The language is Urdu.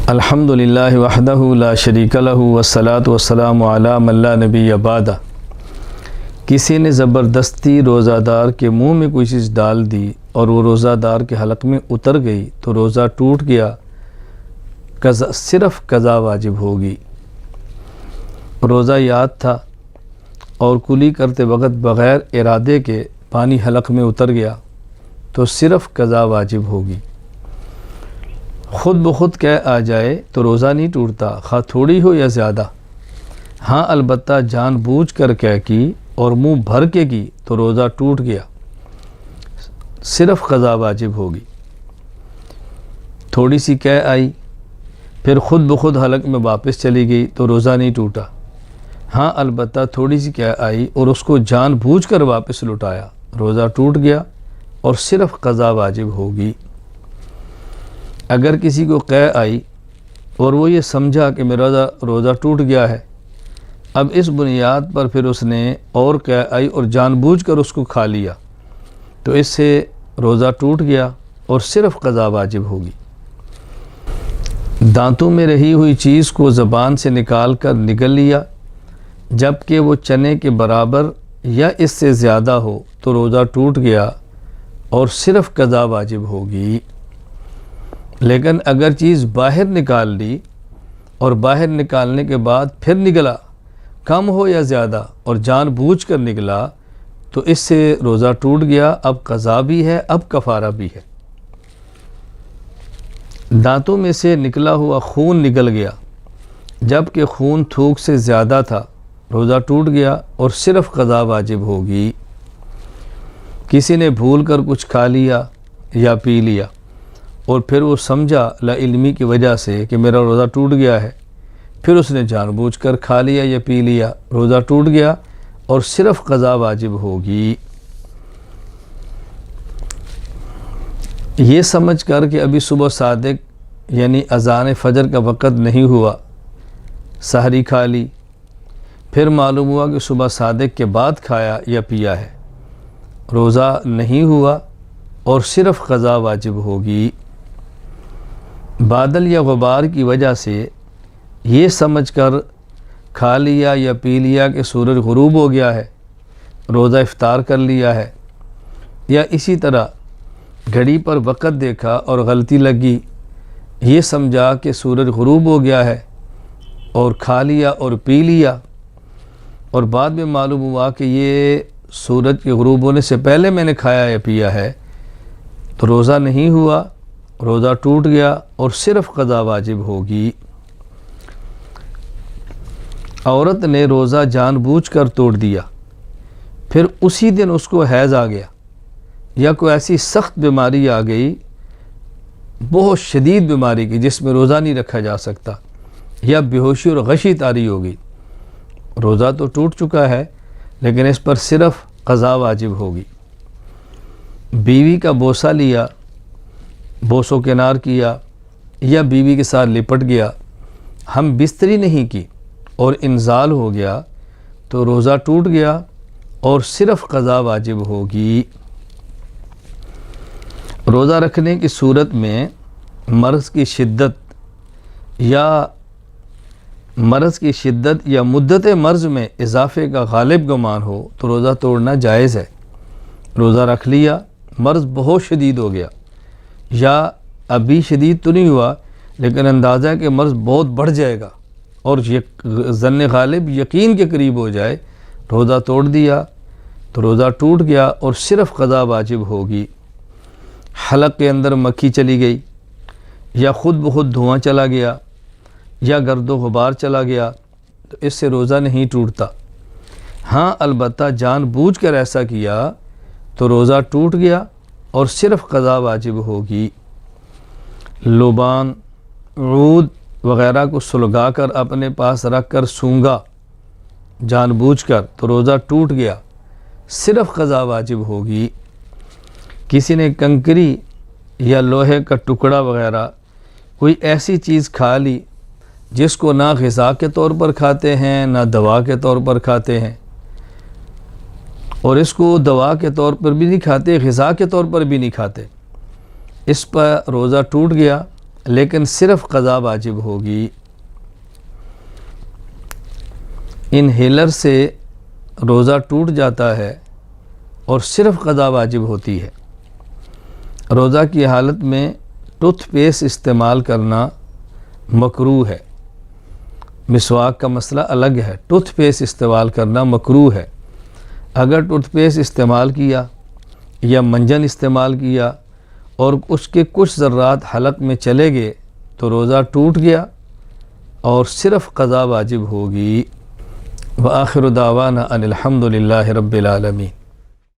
الحمدللہ وحدہ لا شریک لہ والصلاة والسلام علی من لا نبی بعدہ۔ کسی نے زبردستی روزہ دار کے منہ میں کوئی چیز ڈال دی اور وہ روزہ دار کے حلق میں اتر گئی تو روزہ ٹوٹ گیا، صرف قضا واجب ہوگی۔ روزہ یاد تھا اور کلی کرتے وقت بغیر ارادے کے پانی حلق میں اتر گیا تو صرف قضا واجب ہوگی۔ خود بخود کہہ آ جائے تو روزہ نہیں ٹوٹتا، خواہ تھوڑی ہو یا زیادہ۔ ہاں البتہ جان بوجھ کر کہہ کی اور منہ بھر کے کی تو روزہ ٹوٹ گیا، صرف قضا واجب ہوگی۔ تھوڑی سی کہہ آئی پھر خود بخود حلق میں واپس چلی گئی تو روزہ نہیں ٹوٹا۔ ہاں البتہ تھوڑی سی کہہ آئی اور اس کو جان بوجھ کر واپس لٹایا، روزہ ٹوٹ گیا اور صرف قضا واجب ہوگی۔ اگر کسی کو قے آئی اور وہ یہ سمجھا کہ میرا روزہ ٹوٹ گیا ہے، اب اس بنیاد پر پھر اس نے اور قے آئی اور جان بوجھ کر اس کو کھا لیا تو اس سے روزہ ٹوٹ گیا اور صرف قضا واجب ہوگی۔ دانتوں میں رہی ہوئی چیز کو زبان سے نکال کر نگل لیا جبکہ وہ چنے کے برابر یا اس سے زیادہ ہو تو روزہ ٹوٹ گیا اور صرف قضا واجب ہوگی۔ لیکن اگر چیز باہر نکال لی اور باہر نکالنے کے بعد پھر نگلا، کم ہو یا زیادہ اور جان بوجھ کر نگلا تو اس سے روزہ ٹوٹ گیا، اب قضا بھی ہے، اب کفارہ بھی ہے۔ دانتوں میں سے نکلا ہوا خون نگل گیا جبکہ خون تھوک سے زیادہ تھا، روزہ ٹوٹ گیا اور صرف قضا واجب ہوگی۔ کسی نے بھول کر کچھ کھا لیا یا پی لیا اور پھر وہ سمجھا لا علمی کی وجہ سے کہ میرا روزہ ٹوٹ گیا ہے، پھر اس نے جان بوجھ کر کھا لیا یا پی لیا، روزہ ٹوٹ گیا اور صرف قضا واجب ہوگی۔ یہ سمجھ کر کہ ابھی صبح صادق یعنی اذان فجر کا وقت نہیں ہوا، سحری کھا لی، پھر معلوم ہوا کہ صبح صادق کے بعد کھایا یا پیا ہے، روزہ نہیں ہوا اور صرف قضا واجب ہوگی۔ بادل یا غبار کی وجہ سے یہ سمجھ کر کھا لیا یا پی لیا کہ سورج غروب ہو گیا ہے، روزہ افطار کر لیا ہے، یا اسی طرح گھڑی پر وقت دیکھا اور غلطی لگی، یہ سمجھا کہ سورج غروب ہو گیا ہے اور کھا لیا اور پی لیا، اور بعد میں معلوم ہوا کہ یہ سورج کے غروب ہونے سے پہلے میں نے کھایا یا پیا ہے، تو روزہ نہیں ہوا، روزہ ٹوٹ گیا اور صرف قضا واجب ہوگی۔ عورت نے روزہ جان بوجھ کر توڑ دیا، پھر اسی دن اس کو حیض آ گیا یا کوئی ایسی سخت بیماری آ گئی، بہت شدید بیماری کی جس میں روزہ نہیں رکھا جا سکتا، یا بے ہوشی اور غشی طاری ہو گئی، روزہ تو ٹوٹ چکا ہے لیکن اس پر صرف قضا واجب ہوگی۔ بیوی کا بوسہ لیا، بوسو کنار کیا یا بیوی کے ساتھ لپٹ گیا، ہم بستری نہیں کی اور انزال ہو گیا تو روزہ ٹوٹ گیا اور صرف قضا واجب ہوگی۔ روزہ رکھنے کی صورت میں مرض کی شدت یا مدت مرض میں اضافے کا غالب گمان ہو تو روزہ توڑنا جائز ہے۔ روزہ رکھ لیا، مرض بہت شدید ہو گیا یا ابھی شدید تو نہیں ہوا لیکن اندازہ ہے کہ مرض بہت بڑھ جائے گا اور ظن غالب یقین کے قریب ہو جائے، روزہ توڑ دیا تو روزہ ٹوٹ گیا اور صرف قضا واجب ہوگی۔ حلق کے اندر مکھی چلی گئی یا خود بخود دھواں چلا گیا یا گرد و غبار چلا گیا تو اس سے روزہ نہیں ٹوٹتا۔ ہاں البتہ جان بوجھ کر ایسا کیا تو روزہ ٹوٹ گیا اور صرف قضا واجب ہوگی۔ لبان، عود وغیرہ کو سلگا کر اپنے پاس رکھ کر سونگا جان بوجھ کر تو روزہ ٹوٹ گیا، صرف قضا واجب ہوگی۔ کسی نے کنکری یا لوہے کا ٹکڑا وغیرہ کوئی ایسی چیز کھا لی جس کو نہ غذا کے طور پر کھاتے ہیں نہ دوا کے طور پر کھاتے ہیں، اور اس کو دوا کے طور پر بھی نہیں کھاتے، غذا کے طور پر بھی نہیں کھاتے، اس پر روزہ ٹوٹ گیا لیکن صرف قضا واجب ہوگی۔ انہیلر سے روزہ ٹوٹ جاتا ہے اور صرف قضا واجب ہوتی ہے۔ روزہ کی حالت میں ٹوتھ پیسٹ استعمال کرنا مکروہ ہے۔ مسواک کا مسئلہ الگ ہے، ٹوتھ پیسٹ استعمال کرنا مکروہ ہے۔ اگر ٹوتھ پیسٹ استعمال کیا یا منجن استعمال کیا اور اس کے کچھ ذرات حلق میں چلے گئے تو روزہ ٹوٹ گیا اور صرف قضا واجب ہوگی۔ وآخر دعوانا ان الحمد للہ رب العالمین۔